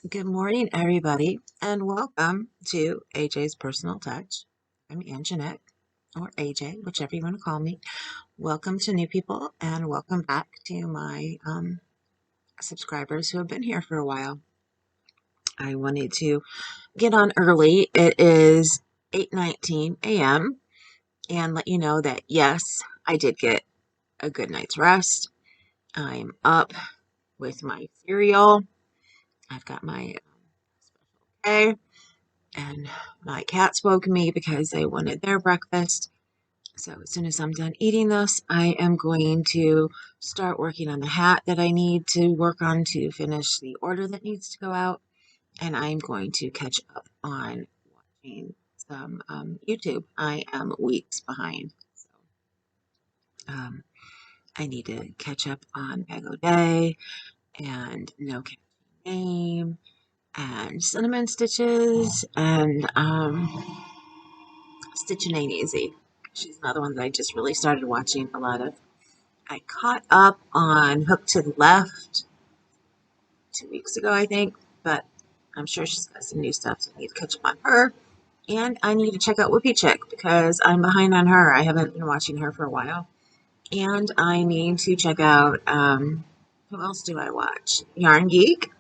Good morning, everybody, and welcome to AJ's Personal Touch. I'm Anjanette, or AJ, whichever you want to call me. Welcome to new people, and welcome back to my subscribers who have been here for a while. I wanted to get on early. It is 8:19 a.m. and let you know that yes, I did get a good night's rest. I'm up with my cereal. I've got my special K. And my cats woke me because they wanted their breakfast. So as soon as I'm done eating this, I am going to start working on the hat that I need to work on to finish the order that needs to go out. And I'm going to catch up on watching some YouTube. I am weeks behind. So um, I need to catch up on Bag O' Day and No Catchy Name and Cinnamon Stitches and Stitching Ain't Easy. She's another one that I just really started watching a lot of. I caught up on Hook to the Left 2 weeks ago, I think, but I'm sure she's got some new stuff, so I need to catch up on her. And I need to check out Whoopi Chick because I'm behind on her. I haven't been watching her for a while. And I need to check out, who else do I watch? Yarn Geek.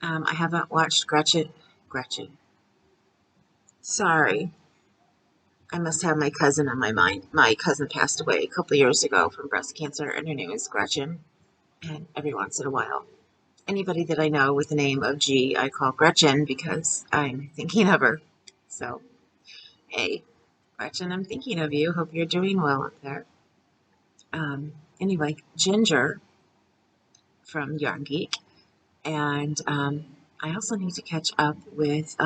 I haven't watched Gretchen. Gretchen. Sorry. I must have my cousin on my mind. My cousin passed away a couple years ago from breast cancer, and her name is Gretchen. And every once in a while, anybody that I know with the name of G, I call Gretchen because I'm thinking of her. So, hey, Gretchen, I'm thinking of you. Hope you're doing well up there. Anyway, Ginger from Yarn Geek. And I also need to catch up with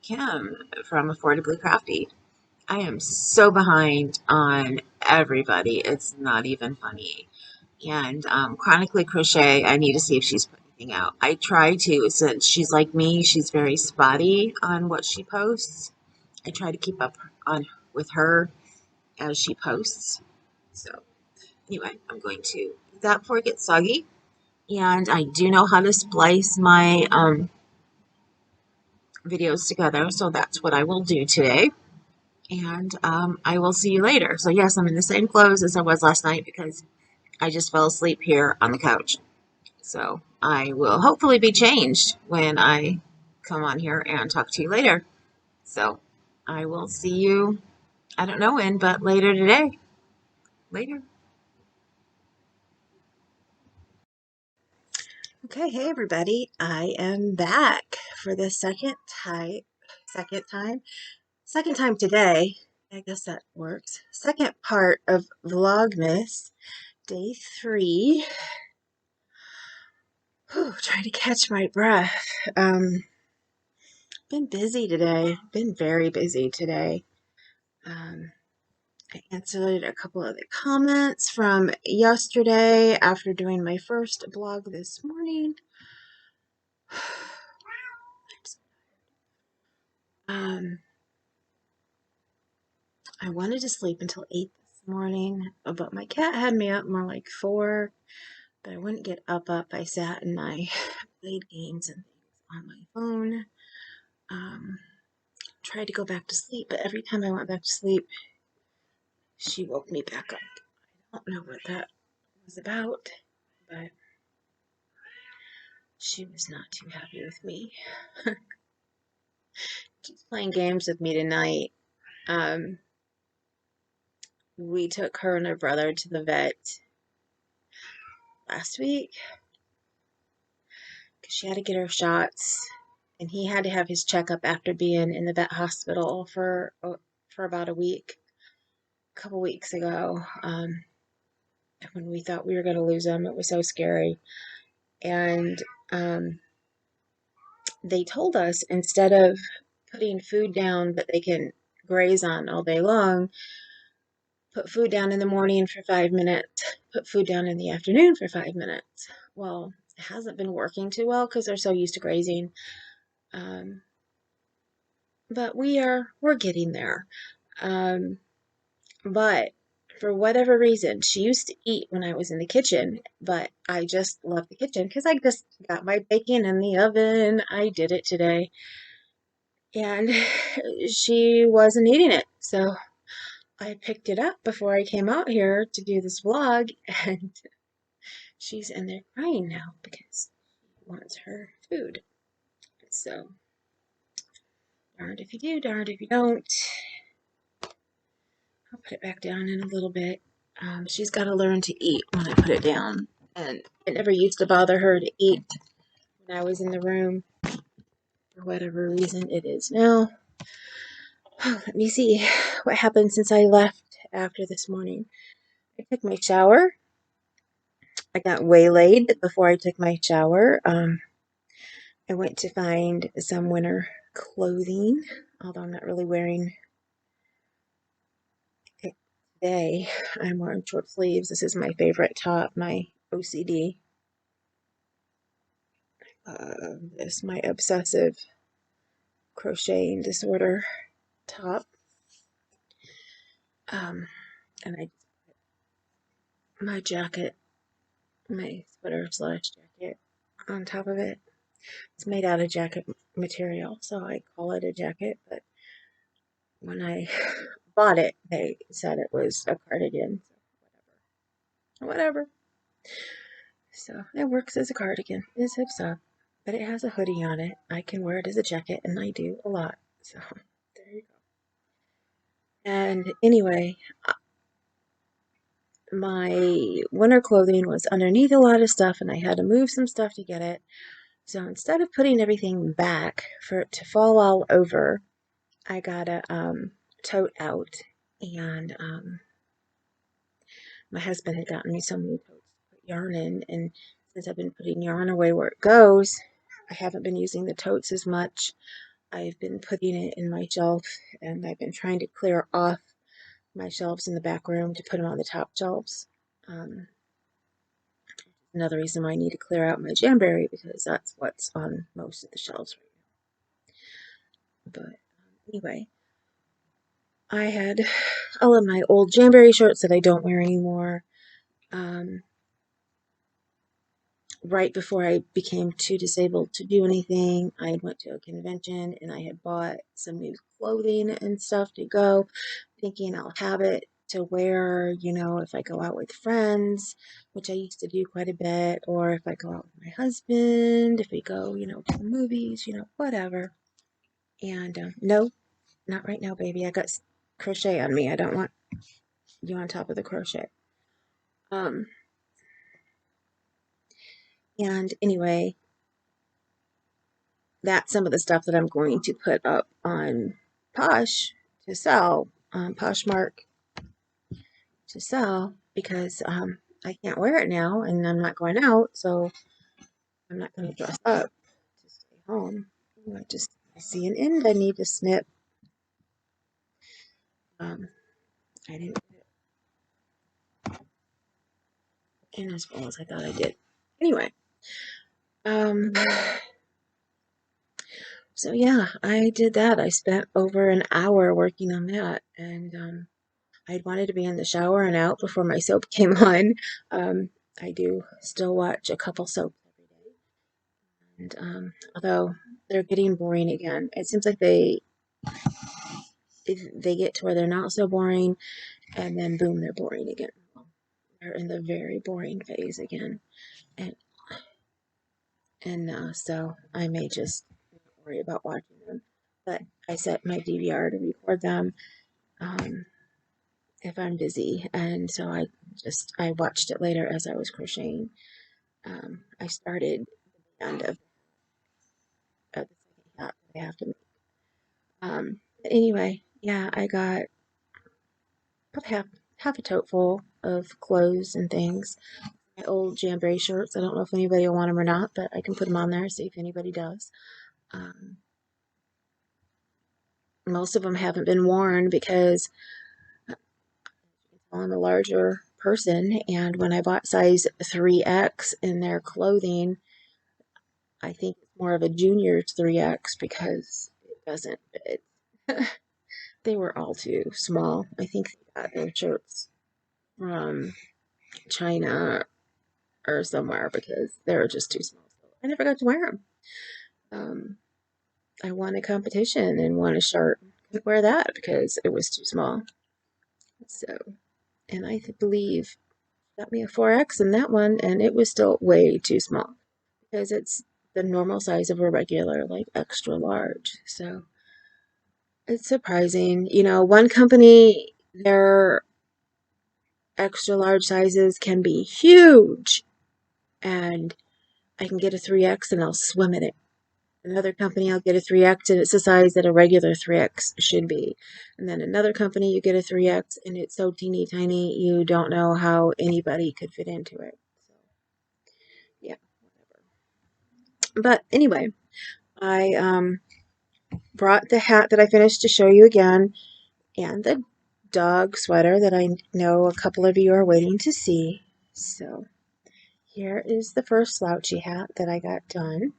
Kim from Affordably Crafty. I am so behind on everybody. It's not even funny. And Chronically Crochet, I need to see if she's put anything out. I try to, since she's like me, she's very spotty on what she posts. I try to keep up on with her as she posts. So anyway, I'm going to eat that before it gets soggy. And I do know how to splice my videos together, so that's what I will do today. And I will see you later. So yes, I'm in the same clothes as I was last night because I just fell asleep here on the couch. So I will hopefully be changed when I come on here and talk to you later. So I will see you, I don't know when, but later today. Later. Okay, hey everybody. I am back for the second time, second time today. I guess that works. Second part of Vlogmas, day 3. Whew, trying to catch my breath. Been busy today. Been very busy today. I answered a couple of the comments from yesterday after doing my first blog this morning. I wanted to sleep until 8 this morning, but my cat had me up more like 4, but I wouldn't get up. I sat and I played games and things on my phone. Tried to go back to sleep, but every time I went back to sleep, she woke me back up. I don't know what that was about, but she was not too happy with me. She's playing games with me tonight. We took her and her brother to the vet last week because she had to get her shots, and he had to have his checkup after being in the vet hospital for about a couple weeks ago. When we thought we were going to lose him, it was so scary. And they told us, instead of putting food down that they can graze on all day long, put food down in the morning for 5 minutes, put food down in the afternoon for 5 minutes. Well, it hasn't been working too well because they're so used to grazing. But we're getting there. But for whatever reason, she used to eat when I was in the kitchen, but I just love the kitchen because I just got my bacon in the oven. I did it today, and she wasn't eating it. So I picked it up before I came out here to do this vlog, and she's in there crying now because she wants her food. So, darned if you do, darned if you don't. I'll put it back down in a little bit. She's got to learn to eat when I put it down. And it never used to bother her to eat when I was in the room. For whatever reason it is now. Let me see what happened since I left after this morning. I took my shower. I got waylaid before I took my shower. I went to find some winter clothing, although I'm not really wearing it today. I'm wearing short sleeves. This is my favorite top, my OCD. This my obsessive crocheting disorder top. And my jacket, my sweater slash jacket on top of it. It's made out of jacket material, so I call it a jacket, but when I bought it, they said it was a cardigan. So whatever. So it works as a cardigan. It zips up, but it has a hoodie on it. I can wear it as a jacket, and I do a lot. So there you go. And anyway, my winter clothing was underneath a lot of stuff, and I had to move some stuff to get it. So instead of putting everything back for it to fall all over, I got a tote out, and my husband had gotten me so many totes to put yarn in, and since I've been putting yarn away where it goes, I haven't been using the totes as much. I've been putting it in my shelf, and I've been trying to clear off my shelves in the back room to put them on the top shelves. Another reason why I need to clear out my jamberry, because that's what's on most of the shelves right now. But anyway, I had all of my old jamberry shirts that I don't wear anymore. Right before I became too disabled to do anything, I went to a convention and I had bought some new clothing and stuff to go, thinking I'll have it to wear, if I go out with friends, which I used to do quite a bit, or if I go out with my husband, if we go, to the movies, whatever. And no, not right now, baby. I got crochet on me. I don't want you on top of the crochet. Um, and anyway, that's some of the stuff that I'm going to put up on Posh to sell, Poshmark to sell, because I can't wear it now and I'm not going out, so I'm not going to dress up to stay home. I see an end I need to snip. I didn't put it in as well as I thought I did. Anyway, so yeah, I did that. I spent over an hour working on that, and I'd wanted to be in the shower and out before my soap came on. I do still watch a couple soaps every day, and although they're getting boring again, it seems like they get to where they're not so boring, and then boom, they're boring again. They're in the very boring phase again, and so I may just not worry about watching them. But I set my DVR to record them. If I'm busy, and so I watched it later as I was crocheting. I started the end of the second hat that I have to make. But anyway, yeah, I got about half a tote full of clothes and things. My old jamboree shirts. I don't know if anybody will want them or not, but I can put them on there, see if anybody does. Um, Most of them haven't been worn because I'm a larger person, and when I bought size 3X in their clothing, I think it's more of a junior 3X because it doesn't fit. They were all too small. I think they got their shirts from China or somewhere because they were just too small. So I never got to wear them. I won a competition and won a shirt. Couldn't wear that because it was too small. So, and I believe got me a 4X in that one, and it was still way too small because it's the normal size of a regular, like extra large. So it's surprising. You know, one company, their extra large sizes can be huge, and I can get a 3X and I'll swim in it. Another company, I'll get a 3X and it's the size that a regular 3X should be. And then another company, you get a 3X and it's so teeny tiny, you don't know how anybody could fit into it. So, yeah, whatever. But anyway, I brought the hat that I finished to show you again, and the dog sweater that I know a couple of you are waiting to see. So here is the first slouchy hat that I got done.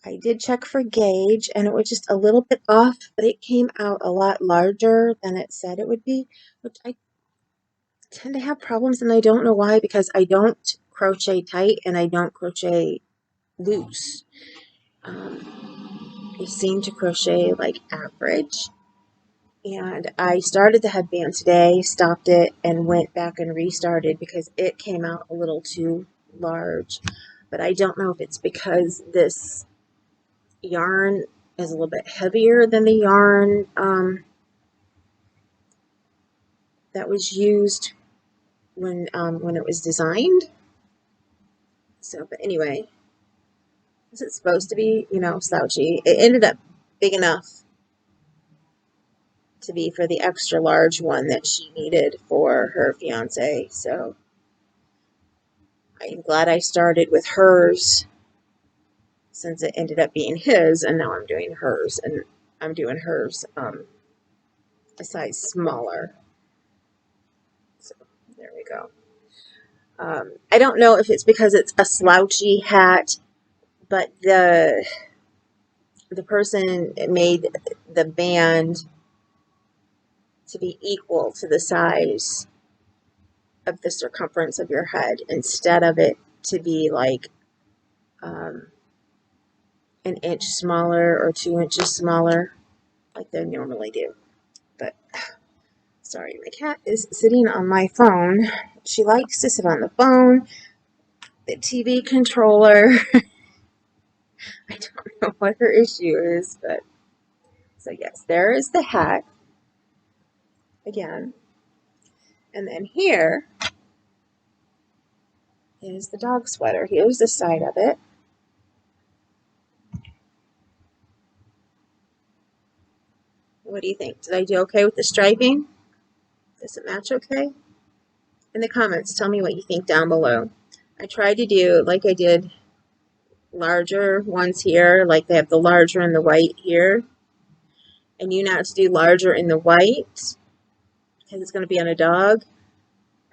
I did check for gauge and it was just a little bit off, but it came out a lot larger than it said it would be, which I tend to have problems and I don't know why, because I don't crochet tight and I don't crochet loose. I seem to crochet like average. And I started the headband today, stopped it, and went back and restarted because it came out a little too large. But I don't know if it's because this yarn is a little bit heavier than the yarn that was used when it was designed. So, but anyway, this is supposed to be, you know, slouchy. It ended up big enough to be for the extra large one that she needed for her fiance. So I'm glad I started with hers since it ended up being his, and now I'm doing hers, and I'm doing hers a size smaller. So there we go. I don't know if it's because it's a slouchy hat, but the person made the band to be equal to the size of the circumference of your head instead of it to be like um, an inch smaller or 2 inches smaller like they normally do. But sorry, my cat is sitting on my phone. She likes to sit on the phone, the TV controller. I don't know what her issue is, but so yes, there is the hat again. And then here is the dog sweater. Here's the side of it. What do you think? Did I do okay with the striping? Does it match okay? In the comments, tell me what you think down below. I tried to do like I did larger ones here, like they have the larger and the white here. And you not to do larger in the white because it's going to be on a dog.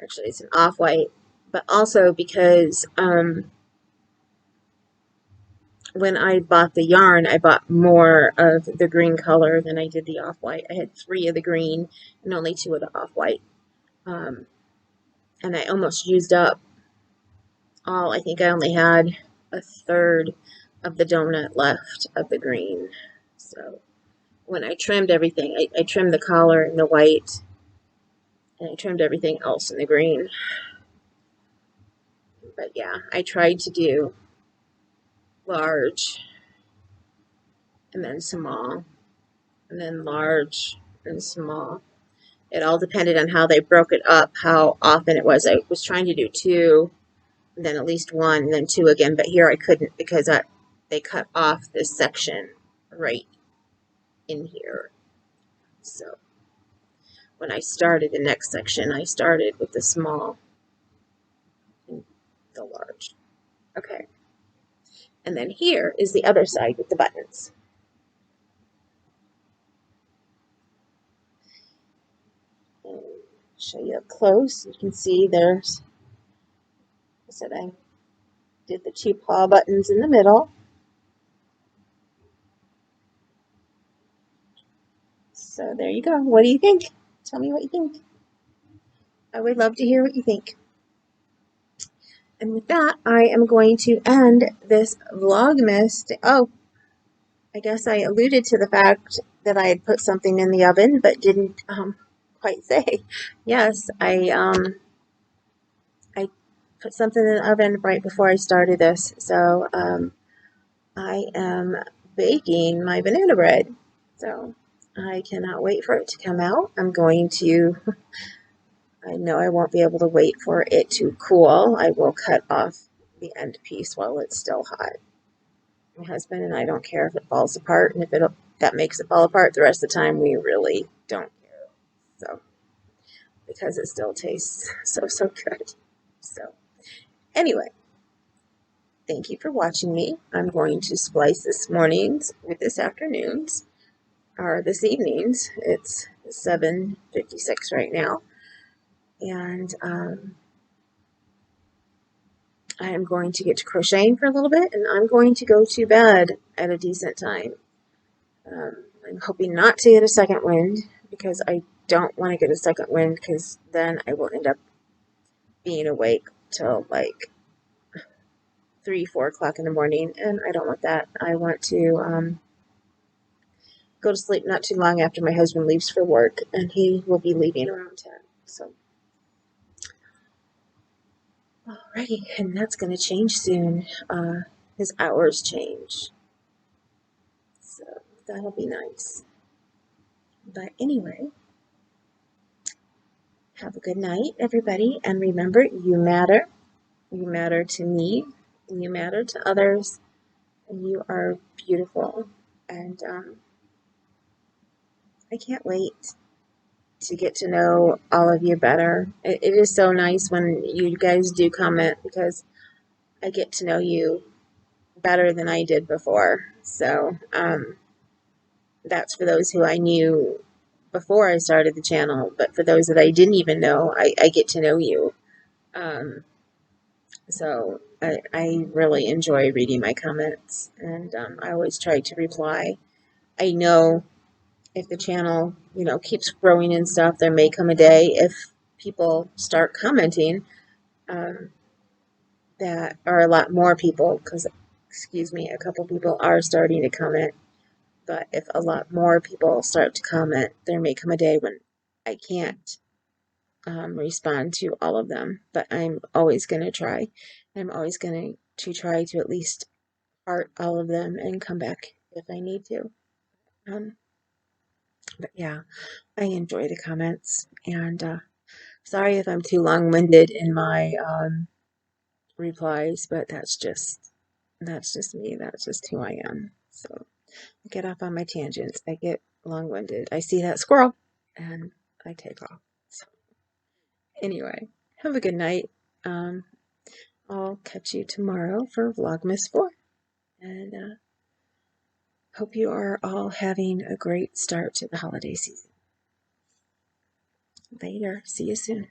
Actually, it's an off-white. But also because when I bought the yarn, I bought more of the green color than I did the off-white. I had 3 of the green and only 2 of the off-white. And I almost used up all. I think I only had a third of the donut left of the green. So when I trimmed everything, I trimmed the collar in the white and I trimmed everything else in the green. But yeah, I tried to do large and then small and then large and small. It all depended on how they broke it up, how often it was. I was trying to do 2, and then at least 1, and then 2 again, but here I couldn't because they cut off this section right in here. So when I started the next section, I started with the small and the large. Okay. And then here is the other side with the buttons. And show you up close. You can see there's, I said I did the 2 paw buttons in the middle. So there you go. What do you think? Tell me what you think. I would love to hear what you think. And with that, I am going to end this Vlogmas. Oh, I guess I alluded to the fact that I had put something in the oven, but didn't quite say. Yes, I put something in the oven right before I started this. So I am baking my banana bread. So I cannot wait for it to come out. I'm going to, I know I won't be able to wait for it to cool. I will cut off the end piece while it's still hot. My husband and I don't care if it falls apart, and if that makes it fall apart the rest of the time, we really don't care. So, because it still tastes so good. So, anyway, thank you for watching me. I'm going to splice this morning's with this afternoon's, or this evening's. It's 7:56 right now, and I am going to get to crocheting for a little bit, and I'm going to go to bed at a decent time. I'm hoping not to get a second wind, because I don't want to get a second wind, because then I will end up being awake till like 3, 4 o'clock in the morning, and I don't want that. I want to go to sleep not too long after my husband leaves for work, and he will be leaving around 10. So, alrighty, and that's going to change soon. His hours change, so that'll be nice. But anyway, have a good night, everybody, and remember, you matter. You matter to me, and you matter to others, and you are beautiful. And I can't wait to get to know all of you better. It is so nice when you guys do comment, because I get to know you better than I did before. So that's for those who I knew before I started the channel, but for those that I didn't even know, I get to know you. So I really enjoy reading my comments, and I always try to reply. I know if the channel, keeps growing and stuff, there may come a day if people start commenting, that are a lot more people, because, excuse me, a couple people are starting to comment, but if a lot more people start to comment, there may come a day when I can't respond to all of them, but I'm always going to try. I'm always going to try to at least heart all of them and come back if I need to. But yeah, I enjoy the comments, and sorry if I'm too long-winded in my replies, but that's just me. That's just who I am. So I get off on my tangents. I get long-winded. I see that squirrel, and I take off. So anyway, have a good night. I'll catch you tomorrow for Vlogmas 4, and hope you are all having a great start to the holiday season. Later. See you soon.